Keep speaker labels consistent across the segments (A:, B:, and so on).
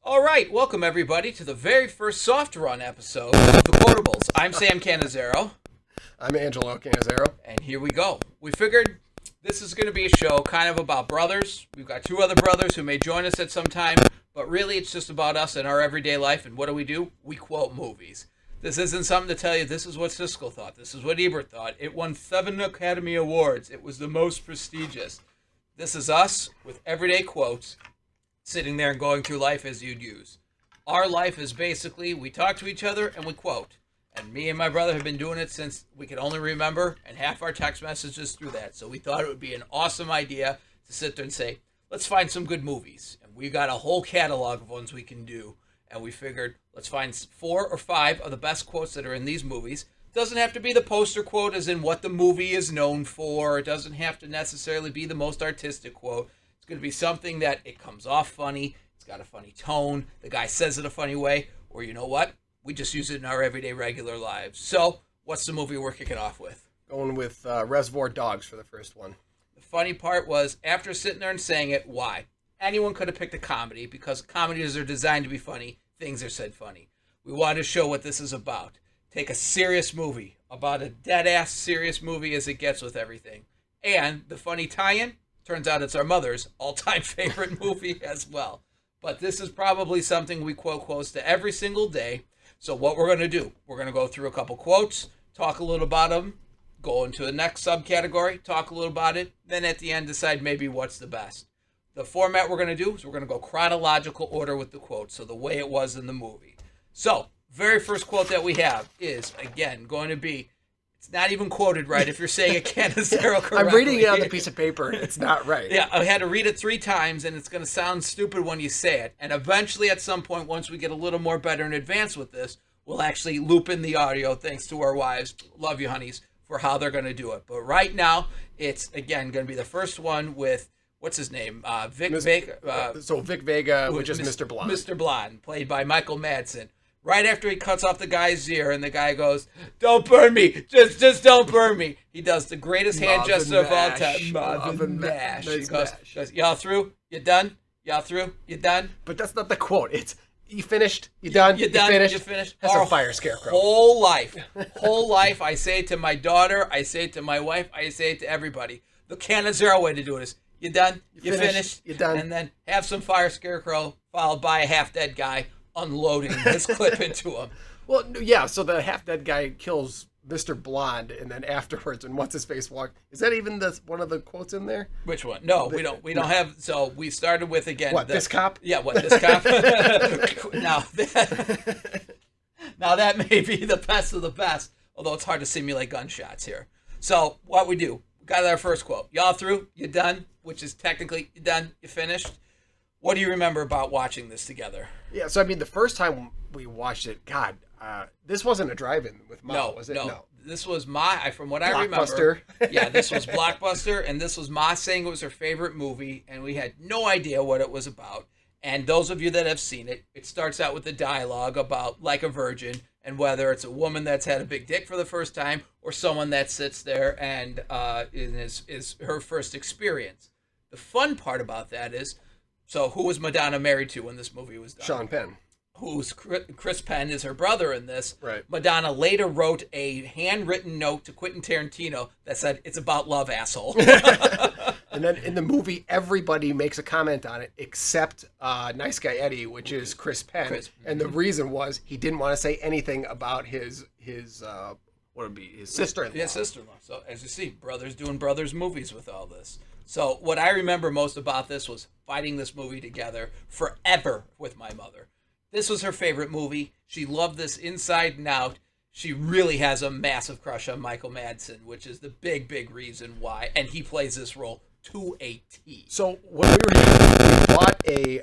A: All right, welcome everybody to the very first soft run episode of the Quotables. I'm Sam Canizero.
B: I'm Angelo Canizero.
A: And here we go. We figured this is going to be a show kind of about brothers. We've got two other brothers who may join us at some time, but really it's just about us and our everyday life. And what do? We quote movies. This isn't something to tell you this is what Siskel thought. This is what Ebert thought. It won 7 Academy Awards. It was the most prestigious. This is us with everyday quotes, sitting there and going through life as you'd use. Our life is basically, we talk to each other and we quote. And me and my brother have been doing it since we could only remember, and half our text messages through that. So we thought it would be an awesome idea to sit there and say, let's find some good movies. And we got a whole catalog of ones we can do. And we figured, let's find 4 or 5 of the best quotes that are in these movies. Doesn't have to be the poster quote as in what the movie is known for. It doesn't have to necessarily be the most artistic quote. It's going to be something that it comes off funny. It's got a funny tone. The guy says it a funny way. Or you know what? We just use it in our everyday regular lives. So, what's the movie we're kicking off with?
B: Going with Reservoir Dogs for the first one.
A: The funny part was, after sitting there and saying it, why? Anyone could have picked a comedy, because comedies are designed to be funny. Things are said funny. We wanted to show what this is about. Take a serious movie, about a dead-ass serious movie as it gets with everything. And the funny tie-in, turns out it's our mother's all-time favorite movie as well. But this is probably something we quote close to every single day. So what we're going to do, we're going to go through a couple quotes, talk a little about them, go into the next subcategory, talk a little about it, then at the end decide maybe what's the best. The format we're going to do is we're going to go chronological order with the quotes, so the way it was in the movie. So, very first quote that we have is, again, going to be, it's not even quoted right if you're saying it Canizero correctly.
B: I'm reading it on the piece of paper and it's not right.
A: Yeah, I had to read it 3 times and it's going to sound stupid when you say it. And eventually at some point, once we get a little more better in advance with this, we'll actually loop in the audio thanks to our wives, love you honeys, for how they're going to do it. But right now, it's, again, going to be the first one with, what's his name? Vic Vega.
B: So Vic Vega, which is Mr. Blonde.
A: Mr. Blonde, played by Michael Madsen. Right after he cuts off the guy's ear and the guy goes, "Don't burn me, just don't burn me." He does the greatest hand gesture of all time. Marvin Mash. He goes, "Y'all through? You done? Y'all through? You done?"
B: But that's not the quote. It's, you finished? You done?
A: You done?
B: Finished?
A: You finished?
B: That's a fire scarecrow.
A: Whole life, I say it to my daughter, I say it to my wife, I say it to everybody. The Canizero way to do it is, you done? You finished?
B: You done?
A: And then have some fire scarecrow followed by a half-dead guy unloading this clip into him.
B: Well, yeah, so the half-dead guy kills Mr. Blonde, and then afterwards, when what's-his-face walks, is that even one of the quotes in there?
A: Which one? No, we don't have, so we started with, again.
B: What, this cop?
A: Yeah, this cop? Now that may be the best of the best, although it's hard to simulate gunshots here. So, what we do, we got our first quote. Y'all through? You done? Which is technically, you done? You finished? What do you remember about watching this together?
B: Yeah, so I mean, the first time we watched it, God, this wasn't a drive-in with Ma, was it?
A: No. This was Ma, from what I
B: Blockbuster.
A: remember. Yeah, this was Blockbuster, and this was Ma saying it was her favorite movie, and we had no idea what it was about. And those of you that have seen it, it starts out with a dialogue about like a virgin, and whether it's a woman that's had a big dick for the first time, or someone that sits there and is her first experience. The fun part about that is, so who was Madonna married to when this movie was done?
B: Sean Penn.
A: Who's Chris Penn is her brother in this.
B: Right.
A: Madonna later wrote a handwritten note to Quentin Tarantino that said, "It's about love, asshole."
B: And then in the movie, everybody makes a comment on it except Nice Guy Eddie, which is Chris Penn. And the reason was he didn't want to say anything about his what would be his sister-in-law.
A: His sister-in-law. So as you see, brothers doing brothers movies with all this. So what I remember most about this was fighting this movie together forever with my mother. This was her favorite movie. She loved this inside and out. She really has a massive crush on Michael Madsen, which is the big reason why. And he plays this role to a T.
B: So when we were here, we bought a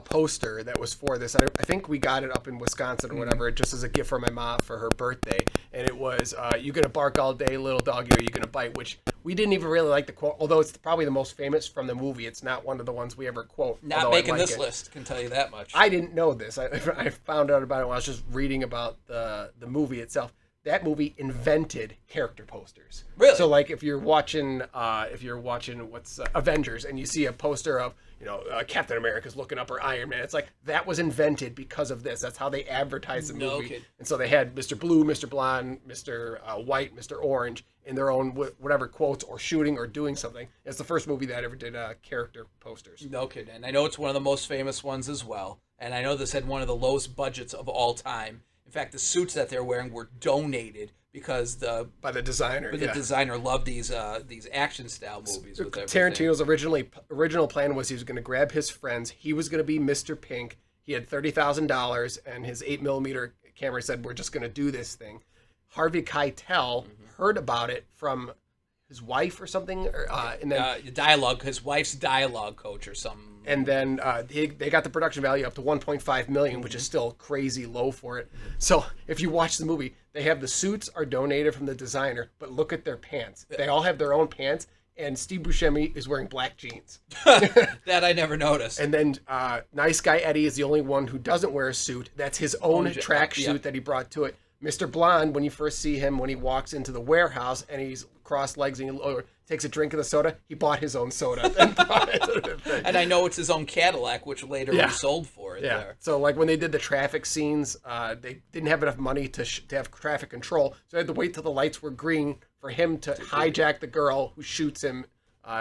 B: poster that was for this. I think we got it up in Wisconsin or whatever, just as a gift for my mom for her birthday. And it was, "You gonna bark all day, little doggy, or you gonna bite?" Which we didn't even really like the quote, although it's probably the most famous from the movie. It's not one of the ones we ever quote.
A: Not making this list, can tell you that much.
B: I didn't know this. I found out about it when I was just reading about the movie itself. That movie invented character posters.
A: Really?
B: So, like, if you're watching what's Avengers, and you see a poster of Captain America's looking up or Iron Man. It's like that was invented because of this. That's how they advertised the movie.
A: Kid.
B: And so they had Mr. Blue, Mr. Blonde, Mr. White, Mr. Orange in their own whatever quotes or shooting or doing something. It's the first movie that ever did character posters.
A: No kidding. And I know it's one of the most famous ones as well. And I know this had one of the lowest budgets of all time. In fact, the suits that they're wearing were donated because
B: by the designer.
A: The designer loved these action style movies. With
B: Tarantino's original plan was he was going to grab his friends. He was going to be Mr. Pink. He had $30,000, and his 8mm camera said, "We're just going to do this thing." Harvey Keitel heard about it from his wife or something, and then
A: his wife's dialogue coach or something.
B: And then they got the production value up to $1.5 million, which is still crazy low for it. So if you watch the movie, they have the suits are donated from the designer, but look at their pants. They all have their own pants, and Steve Buscemi is wearing black jeans.
A: That I never noticed.
B: And then Nice Guy Eddie is the only one who doesn't wear a suit. That's his own track suit that he brought to it. Mr. Blonde, when you first see him, when he walks into the warehouse and he's crossed legs and he takes a drink of the soda, he bought his own soda and brought it to the thing.
A: And I know it's his own Cadillac, which later was sold for it.
B: Yeah.
A: There.
B: So like when they did the traffic scenes, they didn't have enough money to have traffic control, so they had to wait till the lights were green for him to hijack the girl who shoots him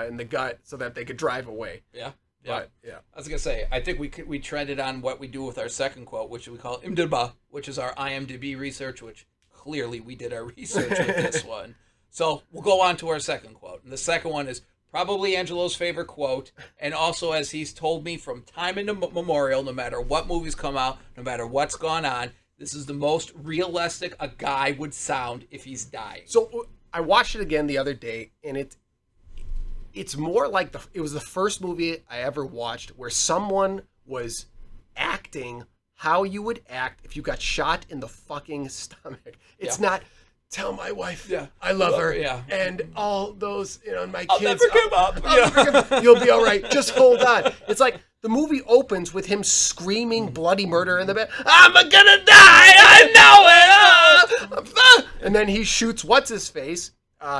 B: in the gut so that they could drive away.
A: Yeah.
B: But, yeah.
A: I was gonna say, I think we trended on what we do with our second quote, which we call IMDb, which is our IMDb research, which clearly we did our research with this one. So we'll go on to our second quote, and the second one is probably Angelo's favorite quote, and also as he's told me from time immemorial, no matter what movies come out, no matter what's gone on, this is the most realistic a guy would sound if he's dying.
B: So I watched it again the other day, and it's more like it was the first movie I ever watched where someone was acting how you would act if you got shot in the fucking stomach. It's not tell my wife I love her and all those, my
A: I'll
B: kids.
A: Never give up.
B: You'll be all right. Just hold on. It's like the movie opens with him screaming bloody murder in the bed. I'm gonna die. I know it. And then he shoots what's his face.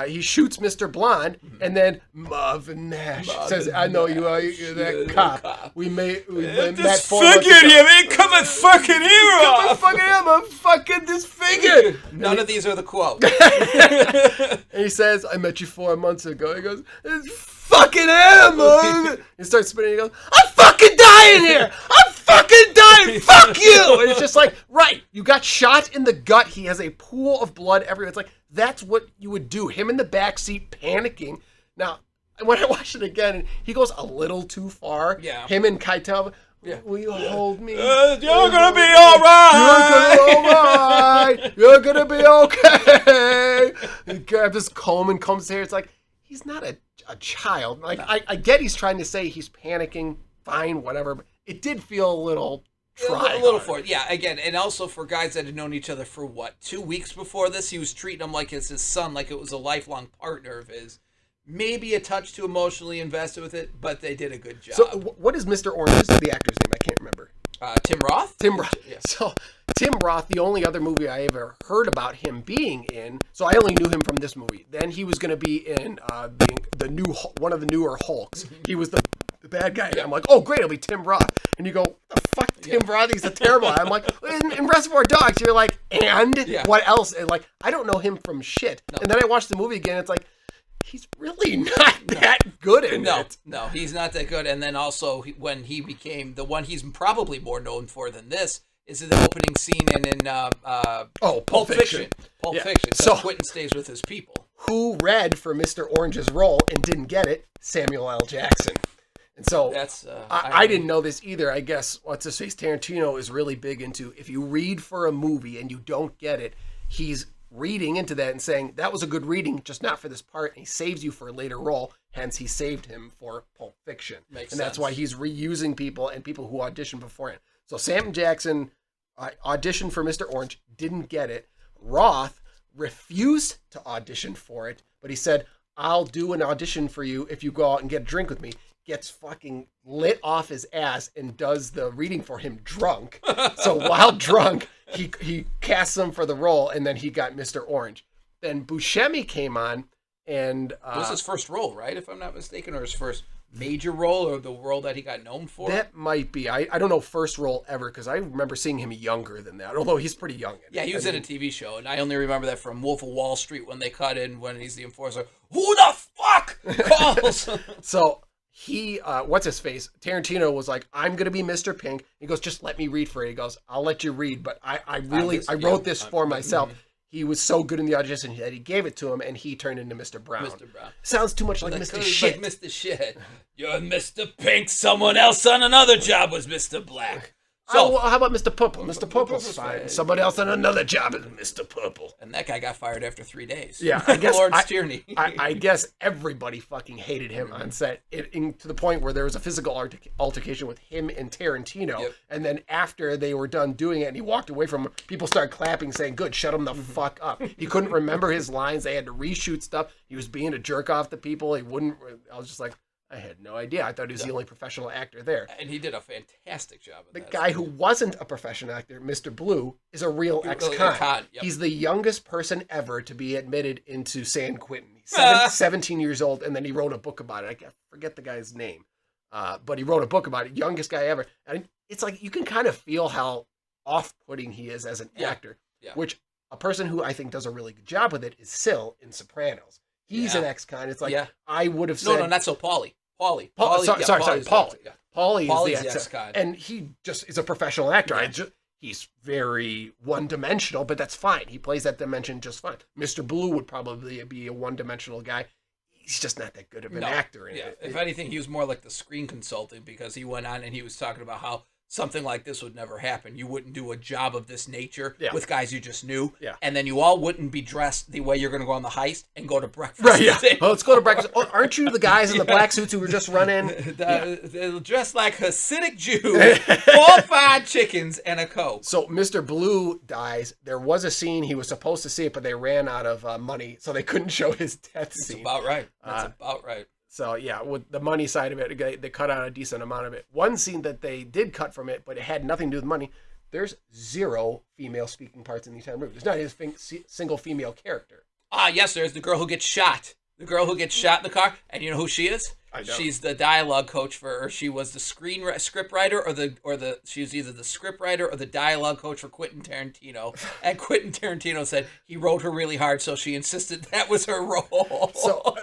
B: He shoots Mr. Blonde, and then Marvin Nash says, "I know you are. You're that cop. We met
A: Disfigured
B: 4 months ago.
A: him. He cut my fucking ear off.
B: I'm fucking disfigured."
A: None of these are the quotes.
B: And he says, "I met you 4 months ago." He goes, "It's fucking him." He starts spinning. He goes, "I'm fucking dying here. I'm fucking dying. Fuck you." And it's just like, right, you got shot in the gut. He has a pool of blood everywhere. It's like, that's what you would do. Him in the backseat panicking. Now, when I watched it again, he goes a little too far.
A: Yeah.
B: Him and Keitel, will you hold me?
A: You're gonna be all right.
B: You're gonna be okay. He grabs his comb and combs his hair. It's like, he's not a child. Like, I get he's trying to say he's panicking. Fine, whatever. But it did feel a little
A: a little for it. Yeah, again, and also for guys that had known each other for 2 weeks before this, he was treating him like it's his son, like it was a lifelong partner of his. Maybe a touch too emotionally invested with it, but they did a good job.
B: So, what is Mr. Orange? The actor's name? I can't remember.
A: Tim Roth?
B: Tim Roth.
A: Yeah.
B: So, Tim Roth, the only other movie I ever heard about him being in, so I only knew him from this movie. Then he was going to be in one of the newer Hulks. He was the bad guy. I'm like, oh, great, it'll be Tim Roth. And you go, the fuck, Tim Roth? He's a terrible guy. I'm like, in Reservoir Dogs, you're like, and what else? And like, I don't know him from shit. No. And then I watched the movie again. It's like, he's really not that good in it.
A: No, he's not that good. And then also, when he became the one he's probably more known for than this, is the opening scene in Pulp Fiction. Pulp Fiction. So Quentin stays with his people.
B: Who read for Mr. Orange's role and didn't get it? Samuel L. Jackson. And so
A: that's
B: I didn't know this either. I guess what's his face Tarantino is really big into, if you read for a movie and you don't get it, he's reading into that and saying that was a good reading, just not for this part, and he saves you for a later role. Hence, he saved him for Pulp Fiction.
A: Makes
B: and
A: sense.
B: That's why he's reusing people and people who auditioned beforehand. So Sam Jackson auditioned for Mr. Orange, didn't get it. Roth refused to audition for it, but he said, "I'll do an audition for you if you go out and get a drink with me." Gets fucking lit off his ass and does the reading for him drunk. So while drunk, he casts him for the role, and then he got Mr. Orange. Then Buscemi came on, and
A: it was his first role, right? If I'm not mistaken, or his first major role or the role that he got known for?
B: That might be. I don't know first role ever because I remember seeing him younger than that, although he's pretty young.
A: Yeah, he was in a TV show, and I only remember that from Wolf of Wall Street when they cut in when he's the enforcer. Who the fuck calls?
B: So he, what's his face? Tarantino was like, I'm going to be Mr. Pink. He goes, just let me read for it. He goes, I'll let you read, but I wrote this for myself. Mm-hmm. He was so good in the audition that he gave it to him, and he turned into Mr. Brown.
A: Mr. Brown.
B: Sounds too much like Mr. Shit.
A: Like Mr. Shit. You're Mr. Pink. Someone else on another job was Mr. Black. So,
B: well, how about Mr. Purple? Mr. Purple's fine. Someone else on another job is Mr. Purple.
A: And that guy got fired after 3 days.
B: Yeah, I guess
A: Lawrence Tierney.
B: I guess everybody fucking hated him on set, to the point where there was a physical altercation with him and Tarantino. Yep. And then after they were done doing it and he walked away from him, people started clapping, saying, "Good, shut him the fuck up." He couldn't remember his lines. They had to reshoot stuff. He was being a jerk off to people. He wouldn't. I was just like, I had no idea. I thought he was the only professional actor there.
A: And he did a fantastic job.
B: The guy who wasn't a professional actor, Mr. Blue, is a real ex-con.
A: Yep.
B: He's the youngest person ever to be admitted into San Quentin. He's 17 years old, and then he wrote a book about it. I forget the guy's name, but he wrote a book about it. Youngest guy ever. And it's like you can kind of feel how off-putting he is as an actor, which a person who I think does a really good job with it is Sil in Sopranos. He's an ex-con. It's like, I would have said...
A: No, not so Paulie. Paulie.
B: Sorry, Paulie.
A: Yeah.
B: Paulie
A: Paulie's
B: is the
A: ex-con.
B: And he just is a professional actor. Yeah. He's very one-dimensional, but that's fine. He plays that dimension just fine. Mr. Blue would probably be a one-dimensional guy. He's just not that good of an actor.
A: If anything, he was more like the screen consultant because he went on and he was talking about how something like this would never happen. You wouldn't do a job of this nature with guys you just knew. Yeah. And then you all wouldn't be dressed the way you're going to go on the heist and go to breakfast.
B: Right, yeah. Well, let's go to breakfast. Oh, aren't you the guys in the black suits who were just running?
A: They're dressed like Hasidic Jews, 4 fried chickens, and a Coke.
B: So Mr. Blue dies. There was a scene. He was supposed to see it, but they ran out of money, so they couldn't show his death scene.
A: That's about right. That's about right.
B: So, yeah, with the money side of it, they cut out a decent amount of it. One scene that they did cut from it, but it had nothing to do with money, there's 0 female speaking parts in the entire movie. There's not a single female character.
A: Yes, there's the girl who gets shot. The girl who gets shot in the car. And you know who she is?
B: I know.
A: She's the dialogue coach or she was the script writer she was either the script writer or the dialogue coach for Quentin Tarantino. And Quentin Tarantino said he wrote her really hard, so she insisted that was her role.
B: So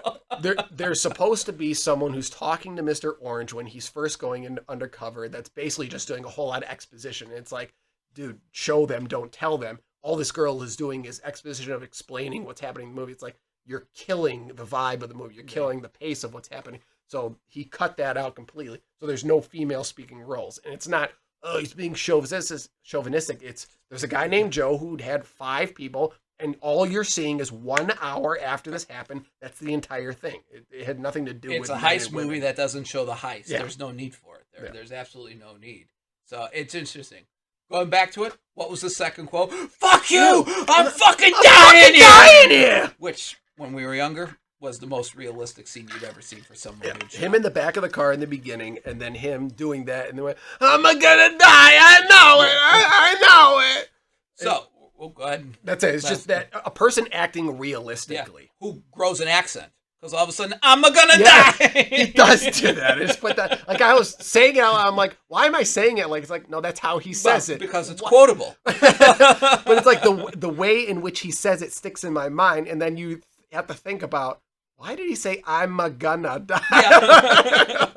B: there's supposed to be someone who's talking to Mr. Orange when he's first going in undercover that's basically just doing a whole lot of exposition. And it's like, dude, show them, don't tell them. All this girl is doing is exposition of explaining what's happening in the movie. It's like, you're killing the vibe of the movie. You're killing the pace of what's happening. So he cut that out completely. So there's no female speaking roles. And it's not, oh, he's being chauvinistic. It's, there's a guy named Joe who'd had 5 people, and all you're seeing is 1 hour after this happened. That's the entire thing. It had nothing to do with...
A: It's a heist movie that doesn't show the heist. Yeah. There's no need for it. There's absolutely no need. So it's interesting. Going back to it, what was the second quote? Fuck you! I'm fucking dying here! Which, when we were younger, was the most realistic scene you'd ever seen for someone. Yeah.
B: Him in the back of the car in the beginning, and then him doing that, and then went, I'm gonna die! I know it! I know it!
A: So, well, go ahead.
B: That's it. It's just that a person acting realistically.
A: Yeah. Who grows an accent. Because all of a sudden, I'm gonna die!
B: He does do that. It's put that, like, I was saying it out loud, I'm like, why am I saying it? Like, it's like, no, that's how he says it.
A: Because it's quotable.
B: But it's like the way in which he says it sticks in my mind, and then you have to think about, why did he say, I'm gonna die?
A: Yeah.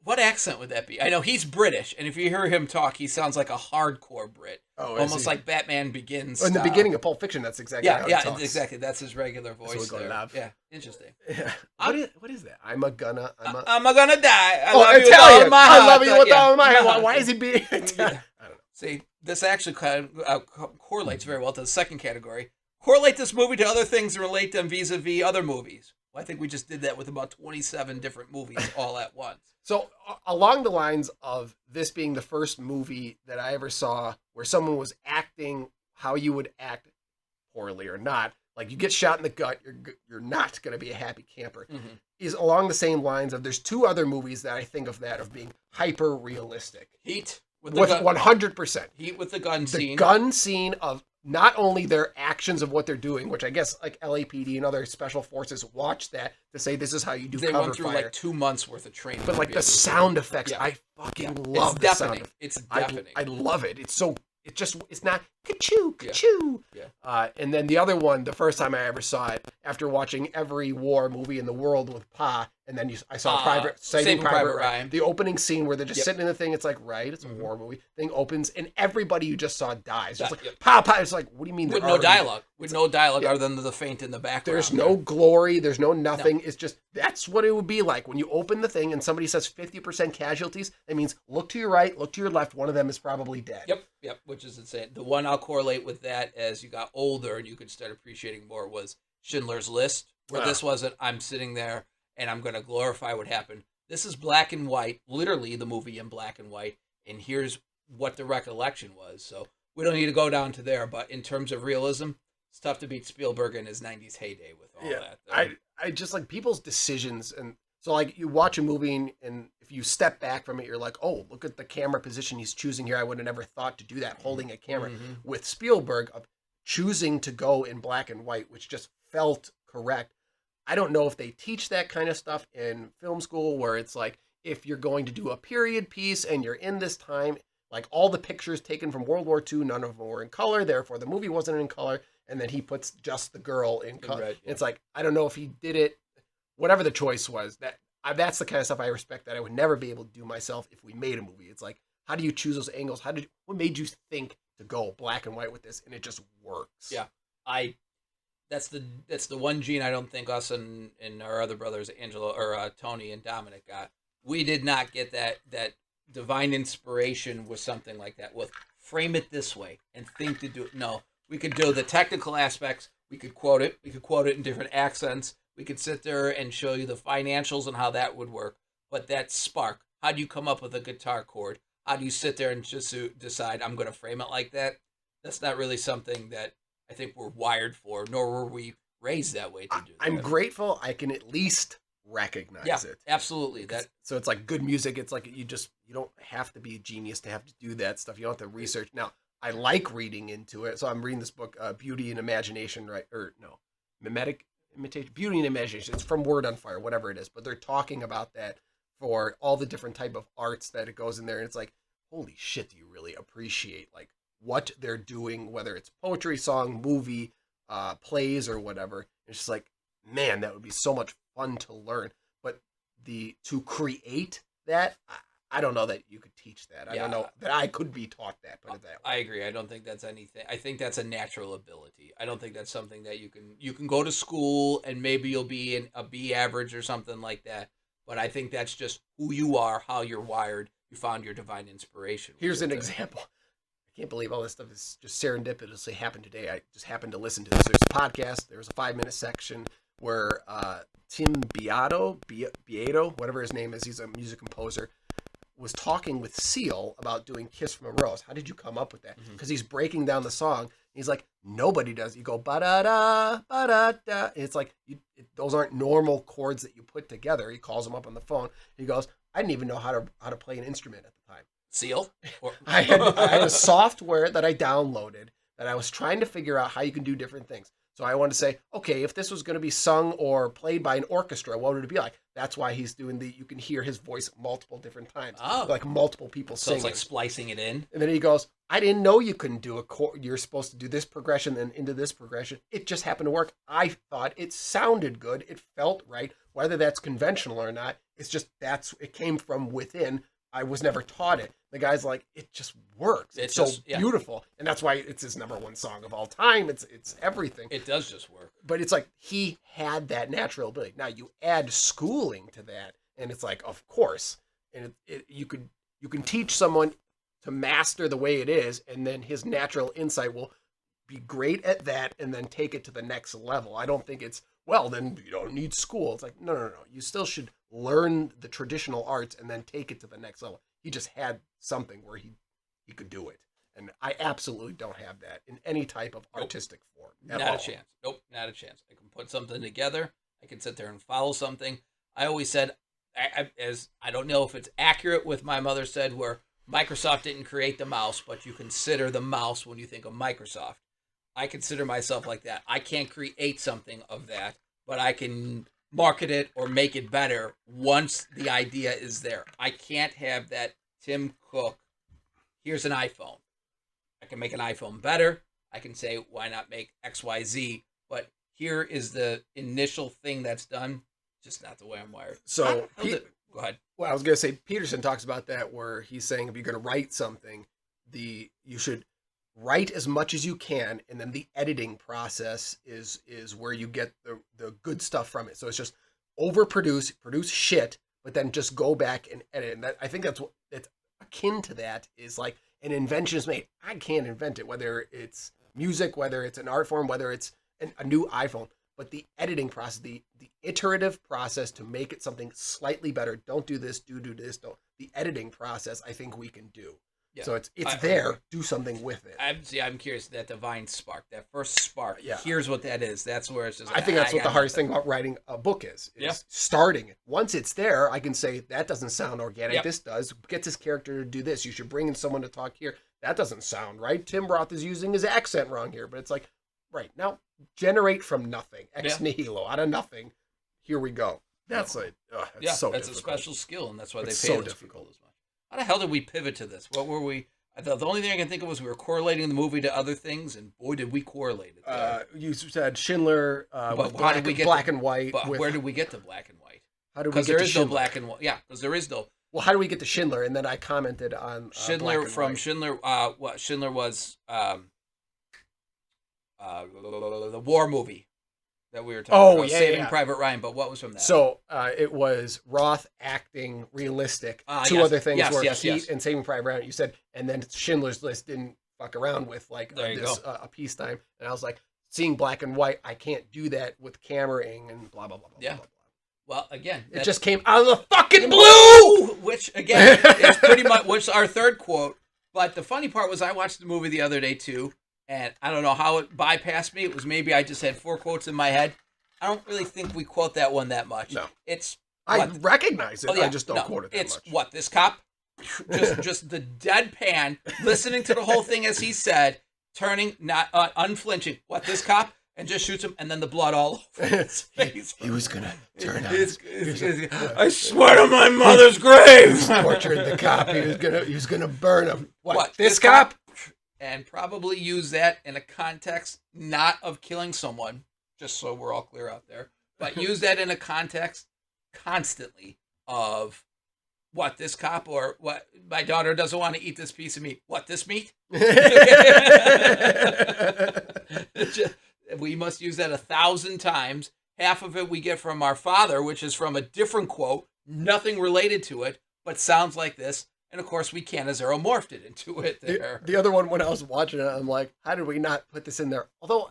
A: What accent would that be? I know he's British, and if you hear him talk, he sounds like a hardcore Brit. Almost like Batman Begins.
B: In the beginning of Pulp Fiction, that's exactly how he talks.
A: Exactly. That's his regular voice there. Yeah, interesting.
B: Yeah. What is that? I'm gonna die.
A: I
B: love
A: you with all my heart.
B: I love you with all my heart. Why is he being Italian? I don't know.
A: See, this actually kind of correlates very well to the second category. Correlate this movie to other things and relate them vis-a-vis other movies. Well, I think we just did that with about 27 different movies all at once.
B: So along the lines of this being the first movie that I ever saw where someone was acting how you would act poorly or not, like you get shot in the gut, you're not going to be a happy camper, is along the same lines of there's 2 other movies that I think of that of being hyper realistic.
A: Heat.
B: With 100%.
A: Heat with the gun scene.
B: The gun scene of not only their actions of what they're doing, which I guess like LAPD and other special forces watch that to say this is how you do
A: They
B: cover
A: went through
B: fire.
A: like 2 months worth of training.
B: But like the sound effects, I fucking love the sound effects.
A: It's deafening.
B: I love it. It's not ka-choo, ka-choo.
A: Yeah.
B: And then the other one, the first time I ever saw it, after watching every war movie in the world with Pa, and then I saw Saving Private Ryan. The opening scene where they're just sitting in the thing, it's like, right, it's a war movie. Thing opens, and everybody you just saw dies. It's like, Pa, Pa. It's like, what do you mean?
A: With no dialogue. With no dialogue other than the faint in the background.
B: There's no glory. There's no nothing. No. It's just, that's what it would be like. When you open the thing and somebody says 50% casualties, that means look to your right, look to your left. One of them is probably dead.
A: Yep, which is insane. The one I'll correlate with that as you got older and you could start appreciating more was Schindler's List, where this wasn't, I'm sitting there and I'm going to glorify what happened. This is black and white, literally the movie in black and white, and here's what the recollection was. So we don't need to go down to there, but in terms of realism, it's tough to beat Spielberg in his 90s heyday with all that.
B: I just like people's decisions. And so like you watch a movie and if you step back from it, you're like, oh, look at the camera position he's choosing here. I would have never thought to do that, holding a camera. With Spielberg, of choosing to go in black and white, which just felt correct. I don't know if they teach that kind of stuff in film school where it's like, if you're going to do a period piece and you're in this time, like all the pictures taken from World War II, none of them were in color, therefore the movie wasn't in color, and then he puts just the girl in color. Red, yeah. It's like, I don't know if he did it, whatever the choice was, that's the kind of stuff I respect that I would never be able to do myself if we made a movie. It's like, how do you choose those angles? What made you think to go black and white with this? And it just works.
A: Yeah. That's the one gene I don't think us and our other brothers, Angelo or Tony and Dominic, got. We did not get that divine inspiration with something like that. With frame it this way and think to do it. No, we could do the technical aspects. We could quote it. We could quote it in different accents. We could sit there and show you the financials and how that would work. But that spark, how do you come up with a guitar chord? How do you sit there and just decide I'm going to frame it like that? That's not really something that I think we're wired for, nor were we raised that way to do.
B: I'm grateful I can at least recognize it.
A: Absolutely.
B: So it's like good music. It's like you don't have to be a genius to have to do that stuff. You don't have to research. Now, I like reading into it. So I'm reading this book, Beauty and Imagination, right? Or no, Mimetic Imitation, Beauty and Imagination. It's from Word on Fire, whatever it is. But they're talking about that for all the different type of arts that it goes in there. And it's like, holy shit, do you really appreciate like what they're doing, whether it's poetry, song, movie, plays, or whatever. It's just like, man, that would be so much fun to learn. But to create that, I don't know that you could teach that. I don't know that I could be taught that. Put it that way.
A: I agree. I don't think that's anything. I think that's a natural ability. I don't think that's something that you can go to school and maybe you'll be in a B average or something like that. But I think that's just who you are, how you're wired. You found your divine inspiration.
B: Here's an example. I can't believe all this stuff is just serendipitously happened today. I just happened to listen to this. There's a podcast. There was a 5-minute section where Tim Beato, whatever his name is, he's a music composer, was talking with Seal about doing Kiss from a Rose. How did you come up with that? Because he's breaking down the song. He's like, nobody does. You go, ba-da-da, ba-da-da. It's like, those aren't normal chords that you put together. He calls him up on the phone. He goes, I didn't even know how to play an instrument at the time.
A: Seal?
B: I had a software that I downloaded that I was trying to figure out how you can do different things. So I wanted to say, okay, if this was going to be sung or played by an orchestra, what would it be like? That's why he's doing you can hear his voice multiple different times. Oh. Like multiple people singing.
A: So it's like splicing it in?
B: And then he goes, I didn't know you couldn't do a chord. You're supposed to do this progression then into this progression. It just happened to work. I thought it sounded good. It felt right. Whether that's conventional or not, it's just it came from within. I was never taught it. The guy's like, it just works. It's so beautiful. And that's why it's his #1 song of all time. It's everything.
A: It does just work.
B: But it's like he had that natural ability. Now you add schooling to that, and it's like, of course. And you can teach someone to master the way it is, and then his natural insight will be great at that and then take it to the next level. I don't think it's, well, then you don't need school. It's like, no. You still should learn the traditional arts and then take it to the next level. He just had something where he could do it. And I absolutely don't have that in any type of artistic form.
A: Not a chance. Nope, not a chance. I can put something together. I can sit there and follow something. I always said, I don't know if it's accurate with my mother said, where Microsoft didn't create the mouse, but you consider the mouse when you think of Microsoft. I consider myself like that. I can't create something of that, but I can market it or make it better once the idea is there. I can't have that Tim Cook, here's an iPhone. I can make an iPhone better. I can say, why not make XYZ? But here is the initial thing that's done. Just not the way I'm wired.
B: So,
A: go ahead.
B: Well, I was going to say, Peterson talks about that where he's saying if you're going to write something, you should write as much as you can, and then the editing process is where you get the good stuff from it. So it's just overproduce, produce shit, but then just go back and edit. And I think that's what it's akin to. That is like an invention is made. I can't invent it, whether it's music, whether it's an art form, whether it's a new iPhone. But the editing process, the iterative process to make it something slightly better. Don't do this, do this, don't. The editing process, I think we can do. Yeah. So it's there. Do something with it.
A: I'm curious, that divine spark, that first spark. Yeah. Here's what that is. That's where it's just.
B: I think that's what the hardest thing about writing a book is starting it. Once it's there, I can say that doesn't sound organic. Yep. This does. Get this character to do this. You should bring in someone to talk here. That doesn't sound right. Tim Roth is using his accent wrong here, but it's like, right now, generate from nothing, ex nihilo, out of nothing. Here we go. That's so
A: difficult. A special skill, and that's why they pay those people as much. How the hell did we pivot to this? What were we? I thought the only thing I can think of was we were correlating the movie to other things, and boy, did we correlate it.
B: You said Schindler, with black and white.
A: But where did we get to black and white?
B: How did we get to Schindler? Because there is
A: no black and white. Yeah, because there is no.
B: Well, how do we get to Schindler? And then I commented on
A: Schindler
B: black and white.
A: Schindler. What Schindler was the war movie that we were talking about, Saving Private Ryan, but what was from that?
B: So it was Roth acting realistic. Two other things were Heat and Saving Private Ryan. You said, and then Schindler's List didn't fuck around with like a peacetime. And I was like, seeing black and white, I can't do that with cameraing and blah, blah, blah, blah, blah, blah.
A: Well, again,
B: it just came out of the fucking blue!
A: Which, again, is pretty much what's our third quote. But the funny part was I watched the movie the other day, too. And I don't know how it bypassed me. It was maybe I just had 4 quotes in my head. I don't really think we quote that one that much.
B: No.
A: I
B: recognize it. I just don't quote it that much.
A: It's what, this cop? just the deadpan, listening to the whole thing as he said, turning, not unflinching. What, this cop? And just shoots him, and then the blood all over his face.
B: He was going to turn on.
A: I swear to my mother's grave.
B: Tortured the cop. He was gonna burn him. What this cop?
A: And probably use that in a context not of killing someone, just so we're all clear out there, but use that in a context constantly of what, this cop, or what, my daughter doesn't want to eat this piece of meat. What, this meat? We must use that 1,000 times. Half of it we get from our father, which is from a different quote, nothing related to it, but sounds like this. And, of course, we can't have morphed it into it there.
B: The other one, when I was watching it, I'm like, how did we not put this in there? Although,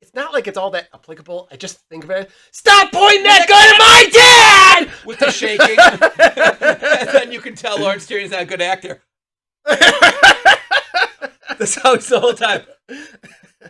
B: it's not like it's all that applicable. I just think of it. Stop pointing that gun at my dad!
A: With the shaking. And then you can tell Lawrence Tiernan is not a good actor. That's how it's the whole time.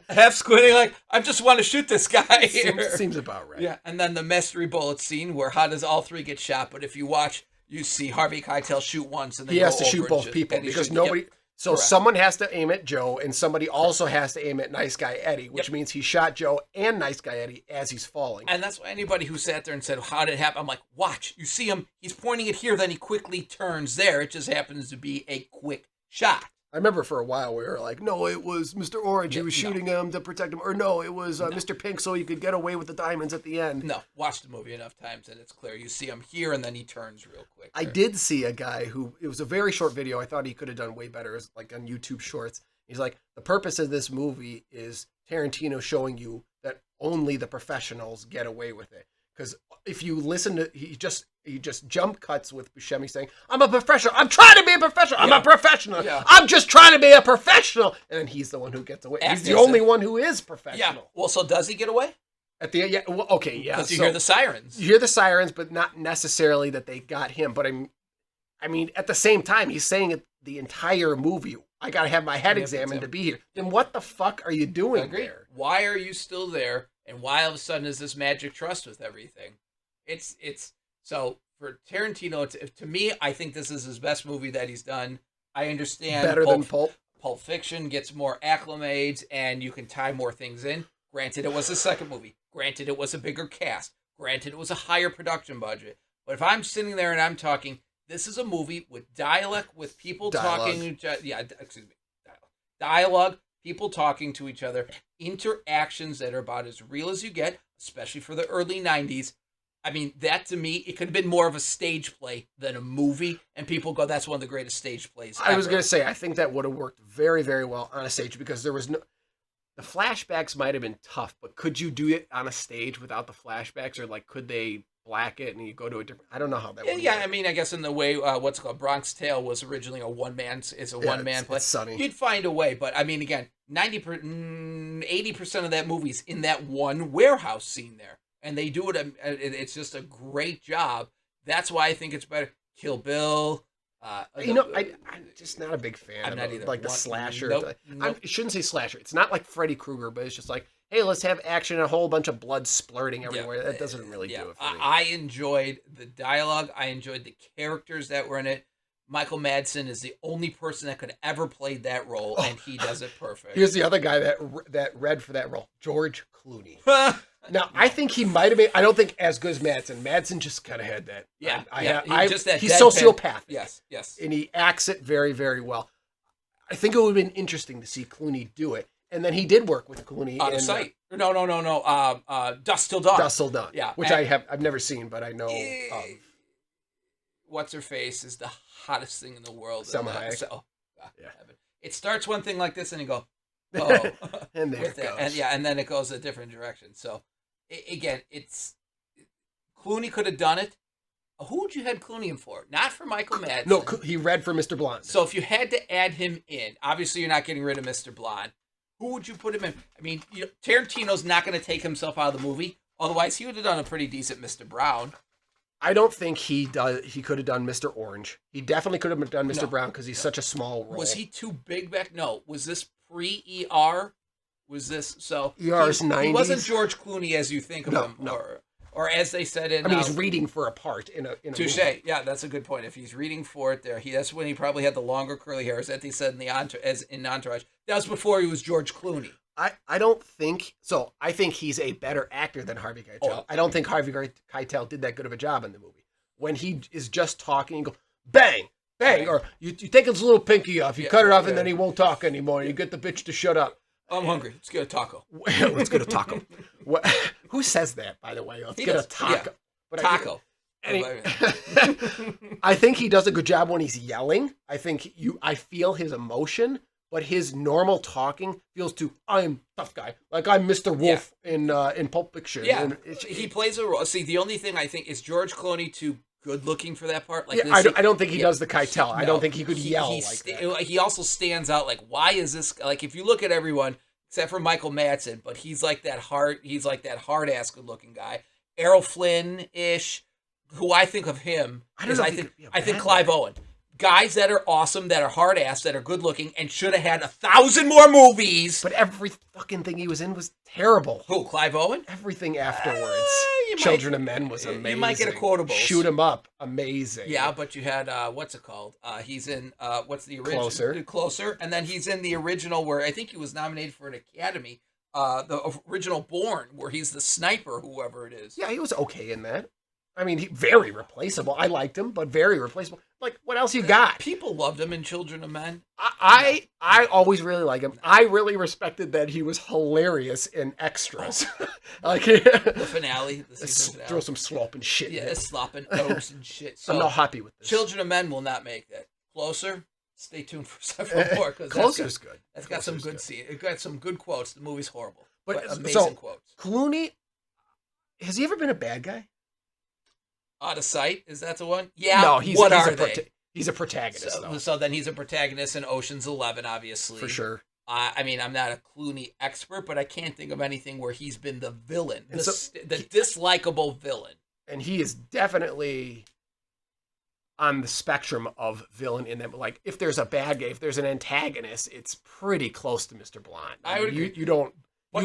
A: Half squinting like, I just want to shoot this guy here.
B: Seems about right.
A: Yeah, and then the mystery bullet scene where how does all 3 get shot? But if you watch... You see Harvey Keitel shoot once, and then
B: he has to shoot both people because nobody. So someone has to aim at Joe, and somebody also has to aim at Nice Guy Eddie, which means he shot Joe and Nice Guy Eddie as he's falling.
A: And that's why anybody who sat there and said, "How did it happen?" I'm like, watch. You see him. He's pointing it here, then he quickly turns there. It just happens to be a quick shot.
B: I remember for a while we were like, no, it was Mr. Orange. He was shooting him to protect him. Or no, it was Mr. Pink so you could get away with the diamonds at the end.
A: No, watch the movie enough times and it's clear. You see him here and then he turns real quick.
B: I did see a guy who, it was a very short video. I thought he could have done way better. It was like on YouTube Shorts. He's like, the purpose of this movie is Tarantino showing you that only the professionals get away with it. Because if you listen to, he just jump cuts with Buscemi saying, I'm a professional. I'm trying to be a professional. I'm a professional. Yeah. I'm just trying to be a professional. And then he's the one who gets away. He's the only one who is professional.
A: Yeah. Well, so does he get away?
B: At the end, yeah. Well, okay, yeah.
A: Because you hear the sirens.
B: You hear the sirens, but not necessarily that they got him. But I mean, at the same time, he's saying it the entire movie. I got to have my head examined to be here. Then what the fuck are you doing there?
A: Why are you still there? And why all of a sudden is this magic trust with everything? It's so for Tarantino, to me, I think this is his best movie that he's done. I understand
B: better than Pulp.
A: Pulp Fiction gets more acclimates, and you can tie more things in. Granted, it was a second movie. Granted, it was a bigger cast. Granted, it was a higher production budget. But if I'm sitting there and I'm talking, this is a movie with dialogue, with people talking. Yeah, excuse me. Dialogue, people talking to each other, interactions that are about as real as you get, especially for the early 90s. I mean, that to me, it could have been more of a stage play than a movie, and people go, that's one of the greatest stage plays ever.
B: I was going to say, I think that would have worked very, very well on a stage because there was no... The flashbacks might have been tough, but could you do it on a stage without the flashbacks, or like could they black it and you go to a different... I don't know how that would
A: Yeah,
B: work.
A: I mean, I guess in the way, what's it called, Bronx Tale was originally a one-man play.
B: It's sunny.
A: You'd find a way, but I mean, again, 80% of that movie's in that one warehouse scene there. And they do it. It's just a great job. That's why I think it's better. Kill Bill.
B: I'm just not a big fan.
A: I'm not either.
B: Like the slasher.
A: Nope.
B: I shouldn't say slasher. It's not like Freddy Krueger, but it's just like, hey, let's have action and a whole bunch of blood splurting everywhere. That doesn't really do it for me.
A: I enjoyed the dialogue. I enjoyed the characters that were in it. Michael Madsen is the only person that could ever play that role, and he does it perfect.
B: Here's the other guy that read for that role, George Clooney. Now, I think he might have been. I don't think as good as Madsen. Madsen just kind of had that. He's sociopathic.
A: Yes.
B: And he acts it very, very well. I think it would have been interesting to see Clooney do it. And then he did work with Clooney.
A: Out of sight. No. Dusk Till Dawn.
B: Dusk Till Dawn.
A: Yeah.
B: Which I've never seen, but I know of.
A: What's her face is the hottest thing in the world.
B: Selma Hayek.
A: Yeah. It starts one thing like this, and you go, oh,
B: and there it goes.
A: And then it goes a different direction. So, again, Clooney could have done it. Who would you had Clooney in for? Not for Michael Madsen.
B: No, he read for Mr. Blonde.
A: So if you had to add him in, obviously you're not getting rid of Mr. Blonde. Who would you put him in? I mean, Tarantino's not going to take himself out of the movie. Otherwise, he would have done a pretty decent Mr. Brown.
B: I don't think he could have done Mr. Orange. He definitely could have done Mr. Brown because he's such a small role.
A: Was he too big back? No. Was this pre-ER? Was this so?
B: ER's 90s.
A: He wasn't George Clooney as you think of him.
B: No.
A: Or as they said in...
B: I mean, he's reading for a part in a
A: touche.
B: movie.
A: Yeah, that's a good point. If he's reading for it there, that's when he probably had the longer curly hair, as they said in Entourage. That was before he was George Clooney.
B: I don't think... So, I think he's a better actor than Harvey Keitel.
A: Oh.
B: I don't think Harvey Keitel did that good of a job in the movie. When he is just talking, you go, bang, bang, or you take his little pinky off, you cut it off, and then he won't talk anymore. You get the bitch to shut up.
A: I'm hungry. Let's get a taco.
B: Let's get a taco. Who says that, by the way? Let's get a taco.
A: Yeah.
B: But
A: Taco.
B: I think he does a good job when he's yelling. I feel his emotion, but his normal talking feels I'm tough guy. Like I'm Mr. Wolf in Pulp Fiction.
A: Yeah,
B: and
A: he plays a role. See, the only thing I think is George Clooney too good looking for that part. Like
B: I don't think he does the Keitel. I don't think he could yell like that.
A: He also stands out. Like, why is this? Like, if you look at everyone except for Michael Madsen, but he's like that hard ass good looking guy. Errol Flynn ish. Who I think of him I think Clive Owen. Guys that are awesome, that are hard ass, that are good looking, and should have had 1,000 more movies.
B: But every fucking thing he was in was terrible.
A: Who, Clive Owen?
B: Everything afterwards. Children of Men was amazing.
A: You might get a quotable.
B: Shoot 'em up, amazing.
A: Yeah, but you had what's it called? He's in what's the original? Closer, and then he's in the original where I think he was nominated for an Academy. The original Bourne, where he's the sniper, whoever it is.
B: Yeah, he was okay in that. I mean, very replaceable. I liked him, but very replaceable. Like, what else you got?
A: People loved him in Children of Men.
B: I always really like him. I really respected that he was hilarious in Extras. Like
A: the finale, the season finale.
B: Throw some slop and shit.
A: Yeah, slopping oats and shit. So
B: I'm not happy with this.
A: Children of Men will not make that. Closer. Stay tuned for several more.
B: Closer's good.
A: That's got some good scenes. It got some good quotes. The movie's horrible,
B: but
A: amazing quotes.
B: Clooney, has he ever been a bad guy?
A: Out of Sight, is that the one? Yeah.
B: No,
A: he's
B: a protagonist.
A: So then he's a protagonist in Ocean's 11, obviously.
B: For sure.
A: I mean, I'm not a Clooney expert, but I can't think of anything where he's been the villain, the dislikable villain.
B: And he is definitely on the spectrum of villain in that. Like, if there's a bad guy, if there's an antagonist, it's pretty close to Mr. Blonde. I mean, you don't.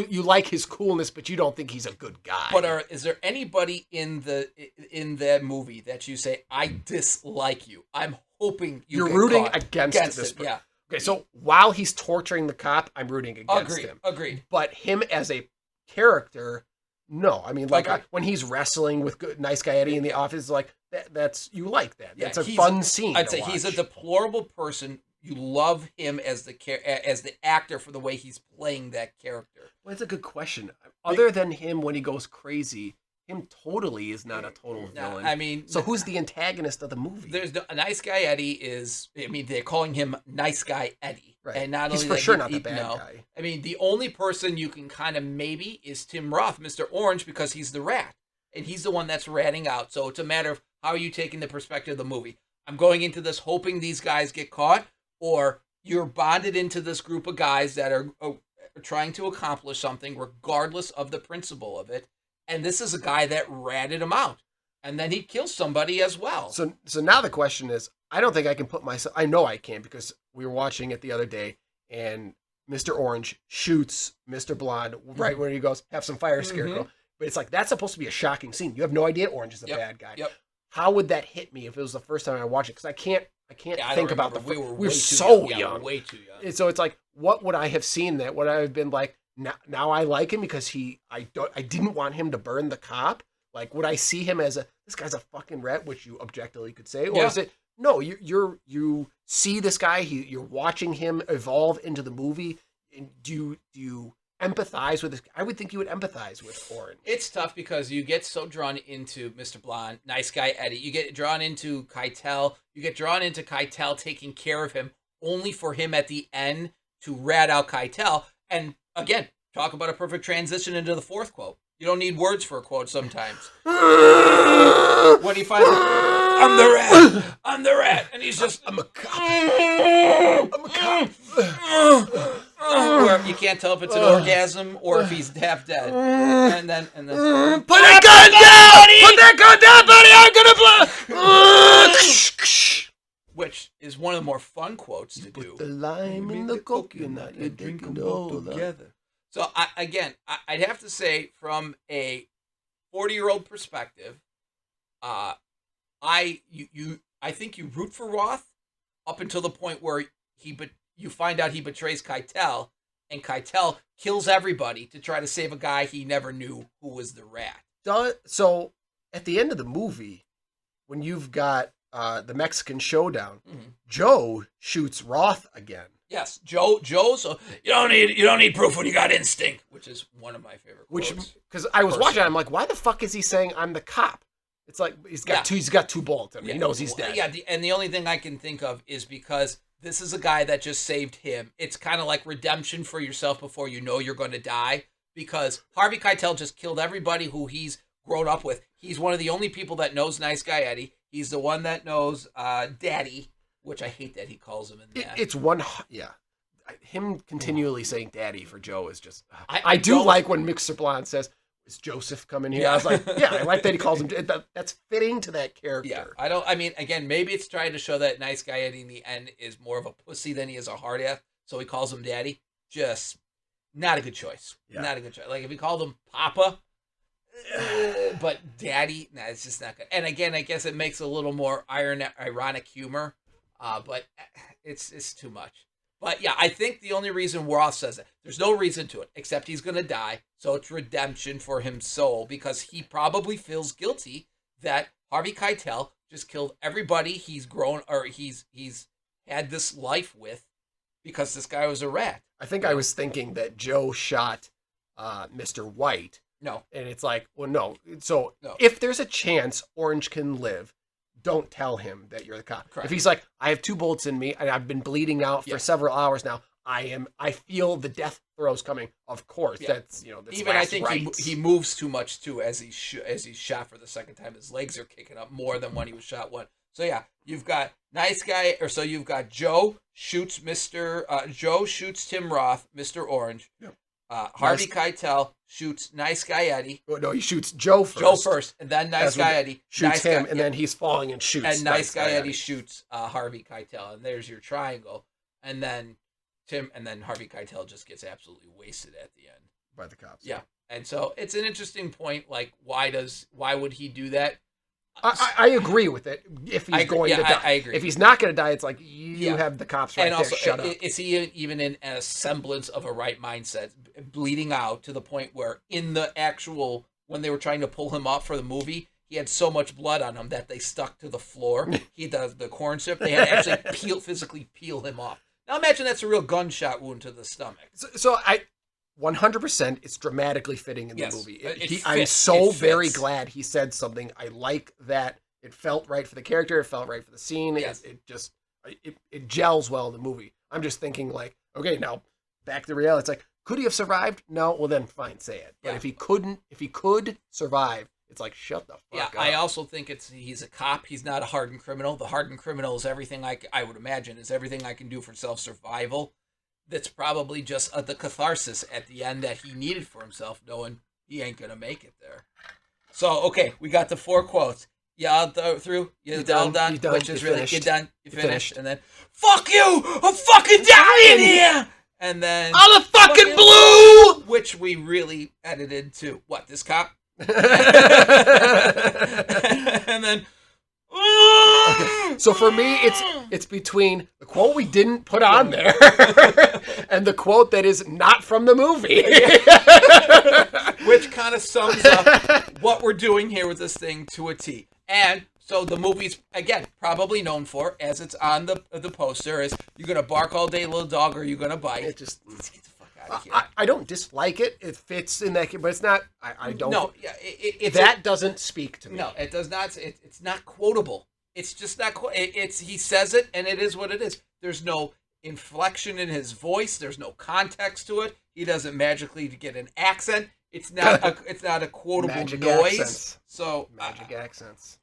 B: You like his coolness, but you don't think he's a good guy.
A: But is there anybody in that movie that you say, I dislike you? I'm hoping
B: you're rooting against this.
A: Yeah.
B: Okay, so while he's torturing the cop, I'm rooting against him.
A: Agreed.
B: But him as a character, no. I mean, like
A: Agreed.
B: when he's wrestling with Nice Guy Eddie in the office, like that's you like that.
A: Yeah,
B: That's a fun scene.
A: I'd say
B: to
A: he's a
B: watch.
A: deplorable person. You love him as the actor for the way he's playing that character.
B: Well, that's a good question. Other than him when he goes crazy, him totally is not a total villain.
A: I mean,
B: so who's the antagonist of the movie?
A: There's a Nice Guy Eddie is. I mean, they're calling him Nice Guy Eddie,
B: Right.
A: And not
B: he's
A: only
B: for
A: that,
B: sure not the bad guy.
A: I mean, the only person you can kind of maybe is Tim Roth, Mr. Orange, because he's the rat, and he's the one that's ratting out. So it's a matter of how are you taking the perspective of the movie. I'm going into this hoping these guys get caught, or you're bonded into this group of guys that are trying to accomplish something regardless of the principle of it. And this is a guy that ratted him out. And then he kills somebody as well.
B: So now the question is, I don't think I can put myself, I know I can because we were watching it the other day and Mr. Orange shoots Mr. Blonde right when he goes, have some fire, Scarecrow. But it's like, that's supposed to be a shocking scene. You have no idea Orange is a bad guy.
A: Yep.
B: How would that hit me if it was the first time I watched it? Because I can't think about the.
A: We
B: were so young.
A: Way too young.
B: And so it's like, what would I have seen that? Would I have been like, now I like him because I didn't want him to burn the cop. Like, would I see him as this guy's a fucking rat, which you objectively could say, or is it no? You see this guy, you're watching him evolve into the movie. And do you empathize with this? I would think you would empathize with Orange.
A: It's tough because you get so drawn into Mr. Blonde, Nice Guy Eddie. You get drawn into Keitel. You get drawn into Keitel taking care of him, only for him at the end to rat out Keitel. And again, talk about a perfect transition into the fourth quote. You don't need words for a quote sometimes. When he finally, I'm the rat, and he's just, I'm a cop. I'm a cop. Where you can't tell if it's an orgasm or if he's half dead. And then
B: put that gun down, buddy! Put that gun down, buddy! I'm gonna
A: which is one of the more fun quotes to do.
B: Put the lime in the coconut, you drink them all together.
A: So I'd have to say, from a 40-year-old perspective, I think you root for Roth up until the point where you find out he betrays Keitel, and Keitel kills everybody to try to save a guy he never knew who was the rat.
B: So at the end of the movie, when you've got the Mexican showdown, Joe shoots Roth again.
A: Yes, Joe's. You don't need proof when you got instinct, which is one of my favorite quotes.
B: Because I was watching, I'm like, why the fuck is he saying I'm the cop? It's like he's got two bullets in him. He knows he's dead.
A: Yeah, and the only thing I can think of is because this is a guy that just saved him. It's kind of like redemption for yourself before you know you're going to die. Because Harvey Keitel just killed everybody who he's grown up with. He's one of the only people that knows Nice Guy Eddie. He's the one that knows Daddy. Which I hate that he calls him in that.
B: It's one, him continually saying "daddy" for Joe is just. I do like when Mr. Blonde says, "Is Joseph coming here?" Yeah. I was like, I like that he calls him. That's fitting to that character.
A: Yeah, I mean, again, maybe it's trying to show that Nice Guy Eddie in the end is more of a pussy than he is a hard ass, so he calls him Daddy. Just not a good choice. Yeah. Not a good choice. Like if he called him Papa. But Daddy, it's just not good. And again, I guess it makes a little more ironic humor. But it's too much. But yeah, I think the only reason Roth says it, there's no reason to it, except he's going to die. So it's redemption for his soul because he probably feels guilty that Harvey Keitel just killed everybody he's grown or he's had this life with because this guy was a rat.
B: I think I was thinking that Joe shot Mr. White.
A: No.
B: And it's like, well, no. So if there's a chance Orange can live, don't tell him that you're the cop.
A: Correct.
B: If he's like, I have 2 bullets in me and I've been bleeding out for several hours now, I feel the death throes coming. Of course, that's that's
A: even I think he moves too much too as he's shot for the second time. His legs are kicking up more than when he was shot one. So yeah, you've got Nice Guy, you've got Joe shoots Tim Roth, Mr. Orange. Yep. Harvey Keitel shoots Nice Guy Eddie.
B: Oh, no, he shoots Joe first.
A: And then Nice Guy Eddie
B: shoots him, and then he's falling and shoots.
A: And Nice Guy Eddie shoots Harvey Keitel, and there's your triangle. And then Harvey Keitel just gets absolutely wasted at the end
B: by the cops.
A: Yeah, and so it's an interesting point. Like, why would he do that?
B: I agree with it. If he's going to die,
A: I agree.
B: If he's not going to die, it's like you have the cops right
A: and also,
B: there. Shut up.
A: Is he even in a semblance of a right mindset? Bleeding out to the point where in the actual when they were trying to pull him up for the movie, he had so much blood on him that they stuck to the floor. He does the corn chip. They had to actually physically peel him off. Now imagine that's a real gunshot wound to the stomach.
B: So I 100% it's dramatically fitting in the movie. I'm
A: so
B: very glad he said something. I like that it felt right for the character. It felt right for the scene.
A: Yes.
B: It gels well in the movie. I'm just thinking like, okay, now back to reality. It's like, could he have survived? No. Well, then fine, say it. But if he could survive, it's like, shut the fuck up.
A: I also think he's a cop. He's not a hardened criminal. The hardened criminal is everything I would imagine is everything I can do for self-survival. That's probably just the catharsis at the end that he needed for himself, knowing he ain't going to make it there. So, okay, we got the 4 quotes. You all through? You're all done? Which is really, you're done? You finished? And then, fuck you! I'm fucking dying here! And then...
B: I'm a fucking blue!
A: Which we really edited to, what, this cop? And then...
B: Okay. So for me, it's between the quote we didn't put on there and the quote that is not from the movie.
A: Which kind of sums up what we're doing here with this thing to a T. And so the movie's, again, probably known for, as it's on the poster, is you're going to bark all day, little dog, or you're going to bite.
B: It just...
A: Let's get the fuck out of here.
B: I don't dislike it. It fits in that, but it's not... I don't...
A: No,
B: doesn't speak to me.
A: No, it does not. It's not quotable. It's just not... He says it, and it is what it is. There's no inflection in his voice. There's no context to it. He doesn't magically get an accent. It's not a quotable
B: Magic
A: noise.
B: Accents.
A: So
B: Magic accents.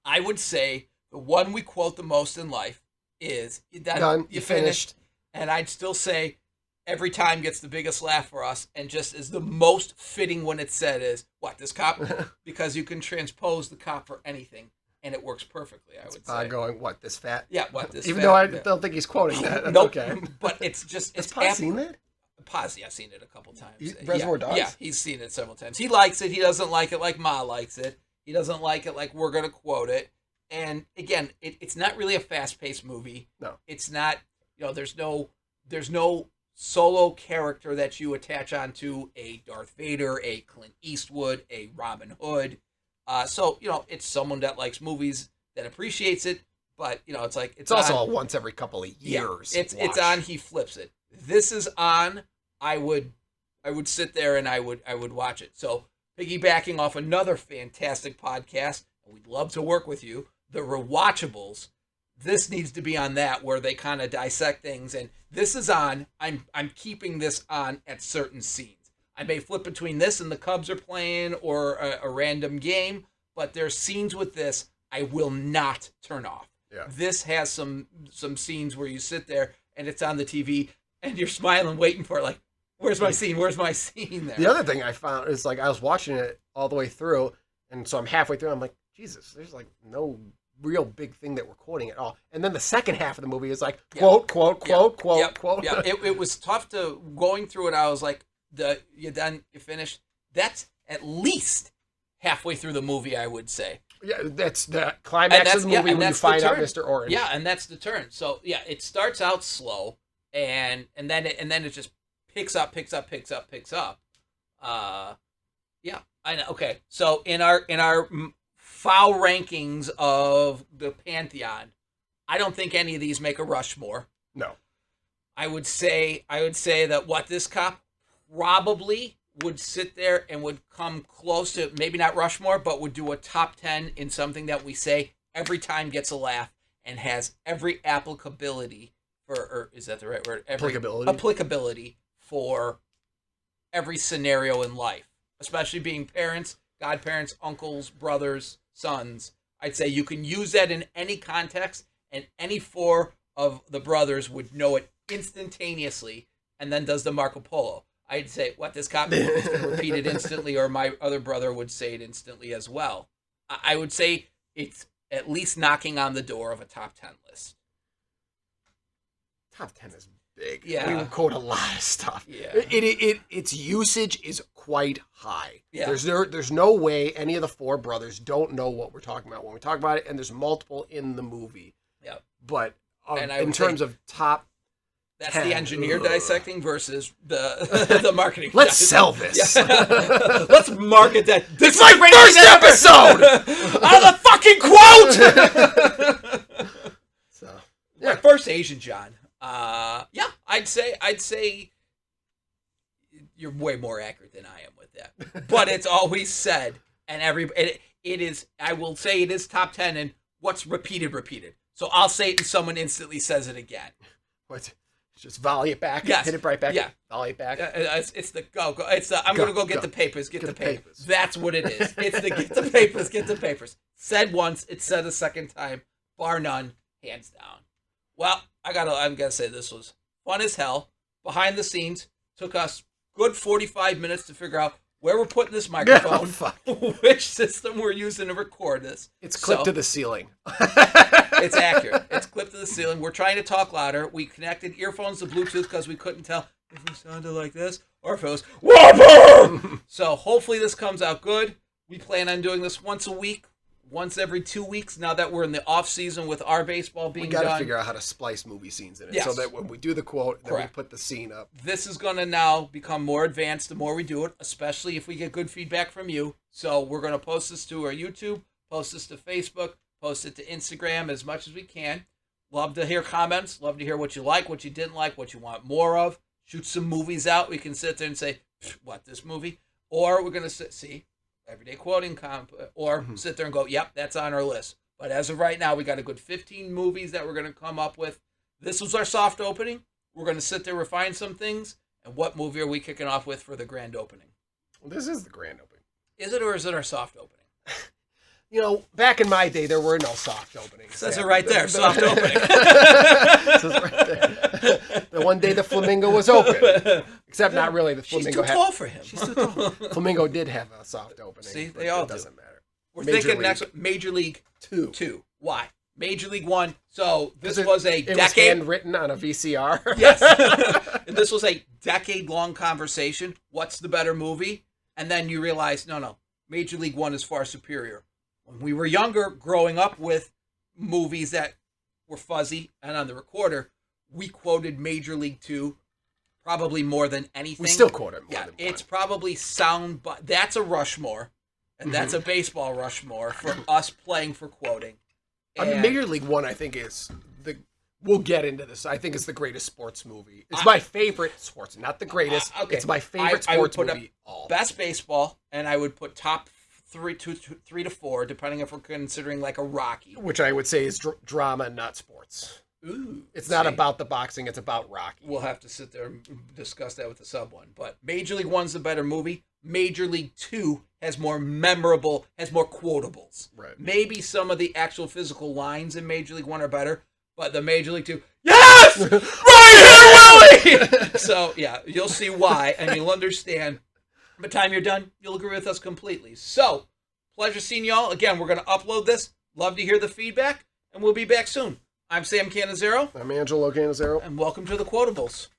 A: I would say the one we quote the most in life is
B: done. You finished.
A: And I'd still say every time gets the biggest laugh for us, and just is the most fitting when it's said is what, this cop? Because you can transpose the cop for anything, and it works perfectly. I would say.
B: Going what, this fat?
A: Yeah, what, this?
B: Even
A: fat,
B: though I
A: yeah.
B: don't think he's quoting that. That's
A: Nope.
B: Okay.
A: But it's just
B: Has Paz seen that?
A: Paz, I've seen it a couple times.
B: Reservoir Dogs?
A: Yeah, he's seen it several times. He likes it. He doesn't like it like Ma likes it. He doesn't like it like we're going to quote it. And again, it's not really a fast-paced movie.
B: No.
A: It's not, there's no solo character that you attach onto a Darth Vader, a Clint Eastwood, a Robin Hood. So, it's someone that likes movies, that appreciates it, but, it's like...
B: It's also a once every couple of years.
A: Yeah, it's on, he flips it. This is on, I would sit there and I would watch it. So, piggybacking off another fantastic podcast, and we'd love to work with you, the Rewatchables. This needs to be on that, where they kind of dissect things, and this is on. I'm keeping this on at certain scenes. I may flip between this and the Cubs are playing or a random game, but there's scenes with this I will not turn off.
B: Yeah.
A: This has some scenes where you sit there and it's on the TV and you're smiling, waiting for it, like, where's my scene? Where's my scene there?
B: The other thing I found is, like, I was watching it all the way through, and so I'm halfway through, I'm like, Jesus, there's, like, no real big thing that we're quoting at all. And then the second half of the movie is like, quote, quote, quote, quote, quote.
A: Yeah, it was tough to, going through it, I was like, you done? You finished? That's at least halfway through the movie, I would say.
B: Yeah, that's the climax of the movie when you find out Mr. Orange.
A: Yeah, and that's the turn. So yeah, it starts out slow, and then it just picks up. Yeah, I know. Okay, so in our foul rankings of the Pantheon, I don't think any of these make a Rushmore.
B: No.
A: I would say that what, this cop probably would sit there and would come close to, maybe not Rushmore, but would do a top 10 in something that we say every time gets a laugh and has every applicability for, or is that the right word? Applicability for every scenario in life, especially being parents, godparents, uncles, brothers, sons. I'd say you can use that in any context, and any 4 of the brothers would know it instantaneously, and then does the Marco Polo. I'd say, what, this cop is going to repeat it instantly, or my other brother would say it instantly as well. I would say it's at least knocking on the door of a top 10 list.
B: top 10 is big.
A: Yeah.
B: We would quote a lot of stuff.
A: Yeah.
B: Its usage is quite high.
A: Yeah.
B: There's no way any of the four brothers don't know what we're talking about when we talk about it, and there's multiple in the movie.
A: Yeah.
B: But
A: And I
B: in
A: would
B: terms of top
A: That's
B: 10.
A: the engineer dissecting versus the marketing.
B: Let's
A: guys.
B: sell this.
A: Yeah. Let's market that. This
B: It's my first episode!
A: Out of the fucking quote!
B: So,
A: My first Asian John. Yeah, I'd say you're way more accurate than I am with that. But it's always said, and it is. I will say it is top 10, and what's repeated. So I'll say it, and someone instantly says it again.
B: what? Just volley it back.
A: Yes.
B: Hit it right back.
A: Yeah.
B: Volley it back.
A: It's the go. It's the I'm gonna go get the papers. Get the papers.
B: papers.
A: That's what it is. It's the get the papers. Get the papers. Said once. It's said a second time. Bar none. Hands down. Well, I'm gonna say this was fun as hell. Behind the scenes, took us good 45 minutes to figure out where we're putting this microphone, which system we're using to record this.
B: It's clipped to the ceiling.
A: It's accurate. It's clipped to the ceiling. We're trying to talk louder. We connected earphones to Bluetooth because we couldn't tell if we sounded like this or if it was whopper. So hopefully this comes out good. We plan on doing this once a week, once every 2 weeks. Now that we're in the off season with our baseball being done,
B: we got to figure out how to splice movie scenes in it,
A: Yes.
B: so that when we do the quote, then
A: Correct.
B: we put the scene up.
A: This is going to now become more advanced the more we do it, especially if we get good feedback from you. So we're going to post this to our YouTube, post this to Facebook, post it to Instagram as much as we can. Love to hear comments. Love to hear what you like, what you didn't like, what you want more of. Shoot some movies out. We can sit there and say, what, this movie? Or we're going to see everyday quoting comp, or sit there and go, yep, that's on our list. But as of right now, we got a good 15 movies that we're going to come up with. This was our soft opening. We're going to sit there, refine some things. And what movie are we kicking off with for the grand opening?
B: Well, this is the grand opening.
A: Is it, or is it our soft opening?
B: You know, back in my day, there were no soft openings.
A: Says it right there, soft opening.
B: Says it right there. The one day the Flamingo was open. Except not really. The
A: She's
B: Flamingo
A: too tall for him.
B: She's too tall. Flamingo did have a soft opening.
A: See,
B: but
A: they all
B: it
A: do.
B: doesn't matter.
A: We're
B: Major
A: thinking
B: League
A: next one, Major League
B: 2.
A: 2. Why? Major League 1. So this
B: It
A: was a
B: was
A: decade.
B: handwritten on a VCR.
A: Yes. And this was a decade-long conversation. What's the better movie? And then you realize, no, Major League 1 is far superior. When we were younger, growing up with movies that were fuzzy and on the recorder, we quoted Major League 2 probably more than anything.
B: We still quote it more than
A: it's
B: one.
A: probably sound, but that's a Rushmore, and that's a baseball Rushmore for us playing for quoting.
B: I mean,
A: And-
B: Major League 1, I think, is the... We'll get into this. I think it's the greatest sports movie. It's my favorite sports, not the greatest.
A: Okay.
B: It's my favorite
A: I would
B: sports
A: put
B: movie. All.
A: best baseball, and I would put top three to four, depending if we're considering like a Rocky.
B: Which I would say is drama, not sports.
A: Ooh,
B: It's not
A: see.
B: about the boxing. It's about Rocky.
A: We'll have to sit there and discuss that with the sub one. But Major League 1's the better movie. Major League 2 has more memorable, has more quotables.
B: Right.
A: Maybe some of the actual physical lines in Major League 1 are better, but the Major League 2, yes! Right here, Willie! So, yeah, you'll see why, and you'll understand. By the time you're done, you'll agree with us completely. So, pleasure seeing y'all. Again, we're going to upload this. Love to hear the feedback, and we'll be back soon. I'm Sam Canizero,
B: I'm Angelo Canizero.
A: and welcome to the Quotables.